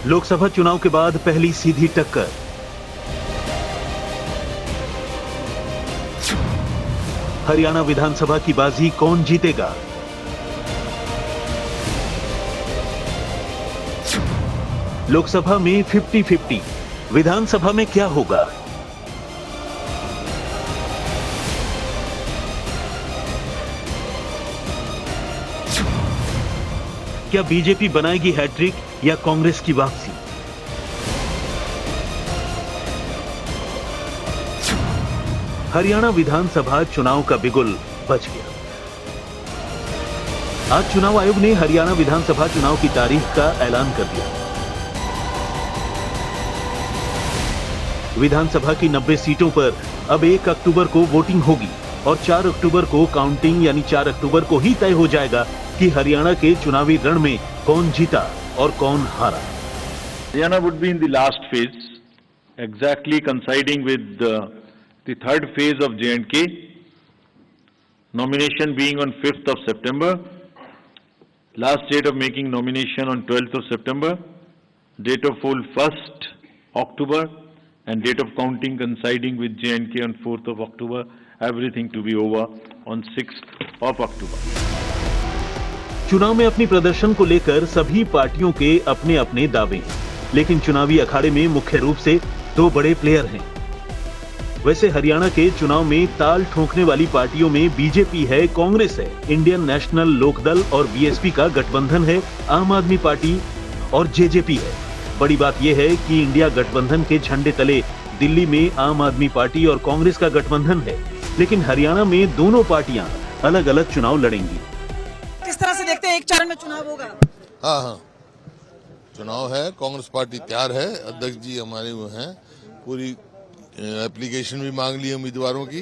लोकसभा चुनाव के बाद पहली सीधी टक्कर। हरियाणा विधानसभा की बाजी कौन जीतेगा? लोकसभा में 50-50, विधानसभा में क्या होगा? क्या बीजेपी बनाएगी हैट्रिक या कांग्रेस की वापसी? हरियाणा विधानसभा चुनाव का बिगुल बज गया। आज चुनाव आयोग ने हरियाणा विधानसभा चुनाव की तारीख का ऐलान कर दिया। विधानसभा की 90 सीटों पर अब 1 अक्टूबर को वोटिंग होगी और 4 अक्टूबर को काउंटिंग, यानी 4 अक्टूबर को ही तय हो जाएगा कि हरियाणा के चुनावी रण में कौन जीता और कौन हारा। Haryana would be in the last phase, exactly coinciding with the third phase of J&K, nomination being on 5th of September, last date of making nomination on 12th of September, date of poll 1st October, and date of counting coinciding with J&K on 4th of October, everything to be over on 6th of October. चुनाव में अपनी प्रदर्शन को लेकर सभी पार्टियों के अपने अपने दावे हैं, लेकिन चुनावी अखाड़े में मुख्य रूप से 2 बड़े प्लेयर हैं। वैसे हरियाणा के चुनाव में ताल ठोकने वाली पार्टियों में बीजेपी है, कांग्रेस है, इंडियन नेशनल लोकदल और बीएसपी का गठबंधन है, आम आदमी पार्टी और जेजेपी है। बड़ी बात यह है कि इंडिया गठबंधन के झंडे तले दिल्ली में आम आदमी पार्टी और कांग्रेस का गठबंधन है, लेकिन हरियाणा में दोनों पार्टियां अलग अलग चुनाव लड़ेंगी। किस तरह से देखते हैं, एक चरण में चुनाव होगा? हाँ, चुनाव है, कांग्रेस पार्टी तैयार है, अध्यक्ष जी हमारे वो हैं, पूरी एप्लीकेशन भी मांग ली उम्मीदवारों की,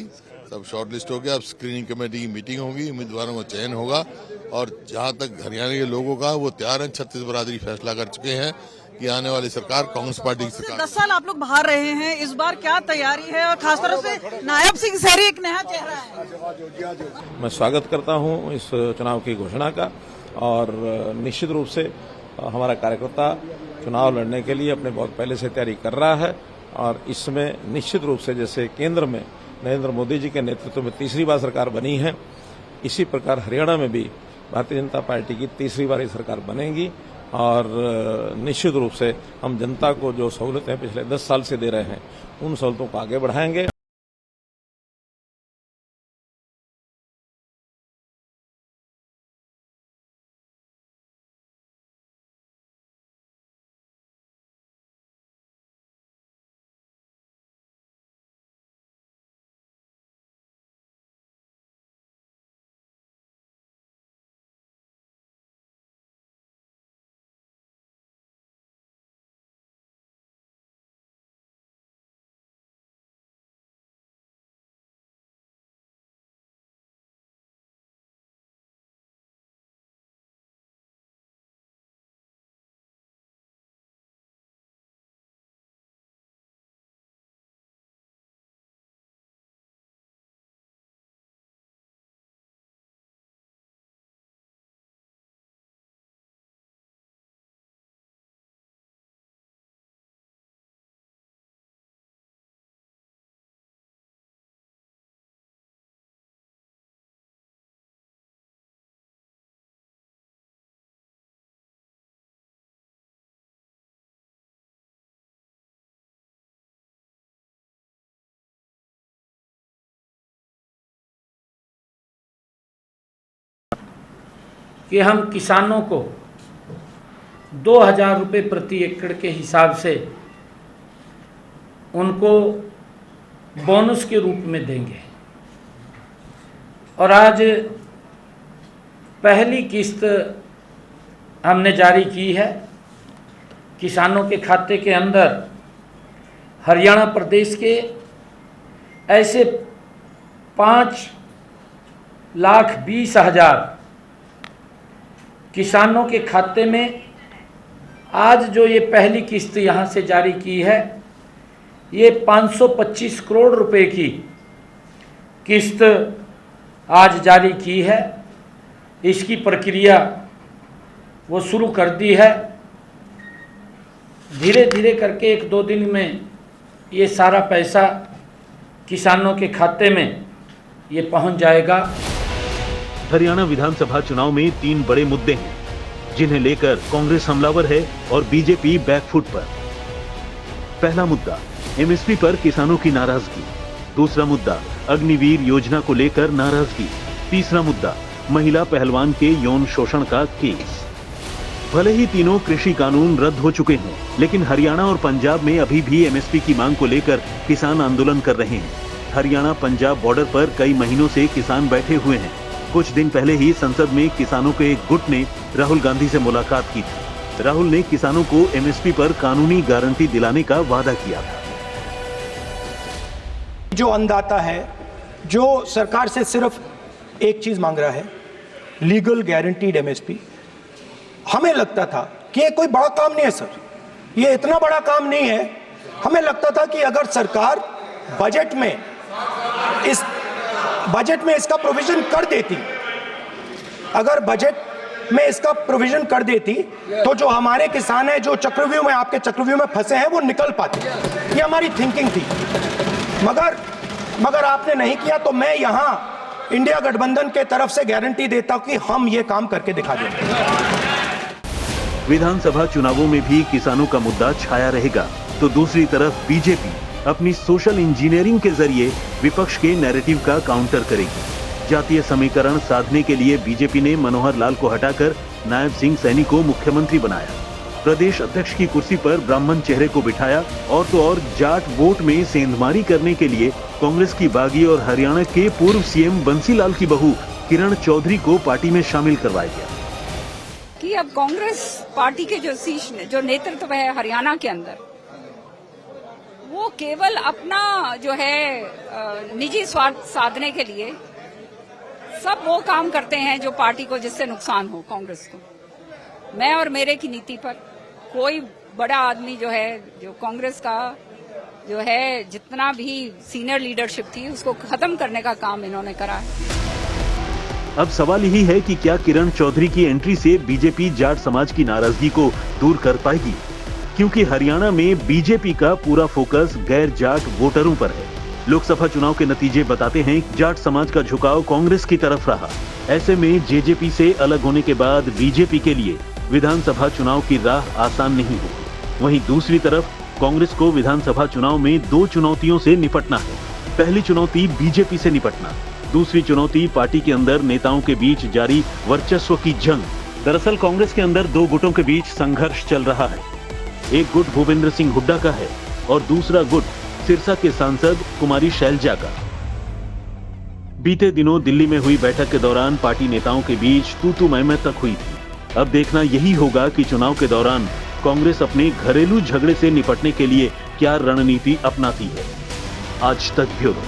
सब शॉर्टलिस्ट हो गया। अब स्क्रीनिंग कमेटी की मीटिंग होगी, उम्मीदवारों का चयन होगा और जहां तक हरियाणा के लोगों का वो तैयार है। 36 बरादरी फैसला कर चुके हैं कि आने वाली सरकार कांग्रेस पार्टी की सरकार। 10 साल आप लोग बाहर रहे हैं, इस बार क्या तैयारी है और खासतौर से नायब सिंह सैरी एक नया चेहरा है। मैं स्वागत करता हूं इस चुनाव की घोषणा का और निश्चित रूप से हमारा कार्यकर्ता चुनाव लड़ने के लिए अपने बहुत पहले से तैयारी कर रहा है और इसमें निश्चित रूप से जैसे केंद्र में नरेंद्र मोदी जी के नेतृत्व में तीसरी बार सरकार बनी है, इसी प्रकार हरियाणा में भी भारतीय जनता पार्टी की तीसरी बार सरकार बनेगी और निश्चित रूप से हम जनता को जो सहूलतें पिछले 10 साल से दे रहे हैं उन सहूलतों को आगे बढ़ाएंगे। कि हम किसानों को 2000 रुपये प्रति एकड़ के हिसाब से उनको बोनस के रूप में देंगे और आज पहली किस्त हमने जारी की है। किसानों के खाते के अंदर हरियाणा प्रदेश के ऐसे 5,20,000 किसानों के खाते में आज जो ये पहली किस्त यहाँ से जारी की है, ये 525 करोड़ रुपए की किस्त आज जारी की है। इसकी प्रक्रिया वो शुरू कर दी है धीरे धीरे करके 1-2 दिन में ये सारा पैसा किसानों के खाते में ये पहुंच जाएगा। हरियाणा विधानसभा चुनाव में 3 बड़े मुद्दे हैं जिन्हें लेकर कांग्रेस हमलावर है और बीजेपी बैकफुट पर। पहला मुद्दा एमएसपी पर किसानों की नाराजगी, दूसरा मुद्दा अग्निवीर योजना को लेकर नाराजगी, तीसरा मुद्दा महिला पहलवान के यौन शोषण का केस। भले ही तीनों कृषि कानून रद्द हो चुके हैं, लेकिन हरियाणा और पंजाब में अभी भी एमएसपी की मांग को लेकर किसान आंदोलन कर रहे हैं। हरियाणा पंजाब बॉर्डर पर कई महीनों से किसान बैठे हुए हैं। कुछ दिन पहले ही संसद में किसानों के एक गुट ने राहुल गांधी से मुलाकात की थी। राहुल ने किसानों को एमएसपी पर कानूनी गारंटी दिलाने का वादा किया था। जो अन्नदाता है, जो सरकार से सिर्फ एक चीज मांग रहा है, लीगल गारंटीड एमएसपी। हमें लगता था कि ये कोई बड़ा काम नहीं है सर, ये इतना बड़ा काम नहीं है। हमें लगता था कि अगर सरकार बजट में इसका प्रोविजन कर देती, अगर बजट में इसका प्रोविजन कर देती तो जो हमारे किसान हैं जो चक्रव्यूह में, आपके चक्रव्यूह में फंसे हैं, वो निकल पाते। ये हमारी थिंकिंग थी, मगर आपने नहीं किया। तो मैं यहां इंडिया गठबंधन के तरफ से गारंटी देता हूं कि हम ये काम करके दिखा देंगे। विधानसभा चुनावों में भी किसानों का मुद्दा छाया रहेगा, तो दूसरी तरफ बीजेपी अपनी सोशल इंजीनियरिंग के जरिए विपक्ष के नैरेटिव का काउंटर करेगी। जातीय समीकरण साधने के लिए बीजेपी ने मनोहर लाल को हटाकर नायब सिंह सैनी को मुख्यमंत्री बनाया। प्रदेश अध्यक्ष की कुर्सी पर ब्राह्मण चेहरे को बिठाया और तो और जाट वोट में सेंधमारी करने के लिए कांग्रेस की बागी और हरियाणा के पूर्व सीएम बंसीलाल की बहू किरण चौधरी को पार्टी में शामिल करवाया गया। कि अब कांग्रेस पार्टी के जो नेतृत्व है हरियाणा के अंदर, वो केवल अपना जो है निजी स्वार्थ साधने के लिए सब वो काम करते हैं जो पार्टी को जिससे नुकसान हो कांग्रेस को। मैं और मेरे की नीति पर कोई बड़ा आदमी जो है, जो कांग्रेस का जो है जितना भी सीनियर लीडरशिप थी, उसको खत्म करने का काम इन्होंने करा है। अब सवाल यही है कि क्या किरण चौधरी की एंट्री से बीजेपी जाट समाज की नाराजगी को दूर कर पाएगी, क्योंकि हरियाणा में बीजेपी का पूरा फोकस गैर जाट वोटरों पर है। लोकसभा चुनाव के नतीजे बताते हैं जाट समाज का झुकाव कांग्रेस की तरफ रहा। ऐसे में जेजेपी से अलग होने के बाद बीजेपी के लिए विधानसभा चुनाव की राह आसान नहीं होगी। वहीं दूसरी तरफ कांग्रेस को विधानसभा चुनाव में 2 चुनौतियों से निपटना है। पहली चुनौती बीजेपी से निपटना, दूसरी चुनौती पार्टी के अंदर नेताओं के बीच जारी वर्चस्व की जंग। दरअसल कांग्रेस के अंदर 2 गुटों के बीच संघर्ष चल रहा है। एक गुट भूपेंद्र सिंह हुड्डा का है और दूसरा गुट सिरसा के सांसद कुमारी शैलजा का। बीते दिनों दिल्ली में हुई बैठक के दौरान पार्टी नेताओं के बीच तू मैं तक हुई थी। अब देखना यही होगा कि चुनाव के दौरान कांग्रेस अपने घरेलू झगड़े से निपटने के लिए क्या रणनीति अपनाती है। आज तक ब्यूरो।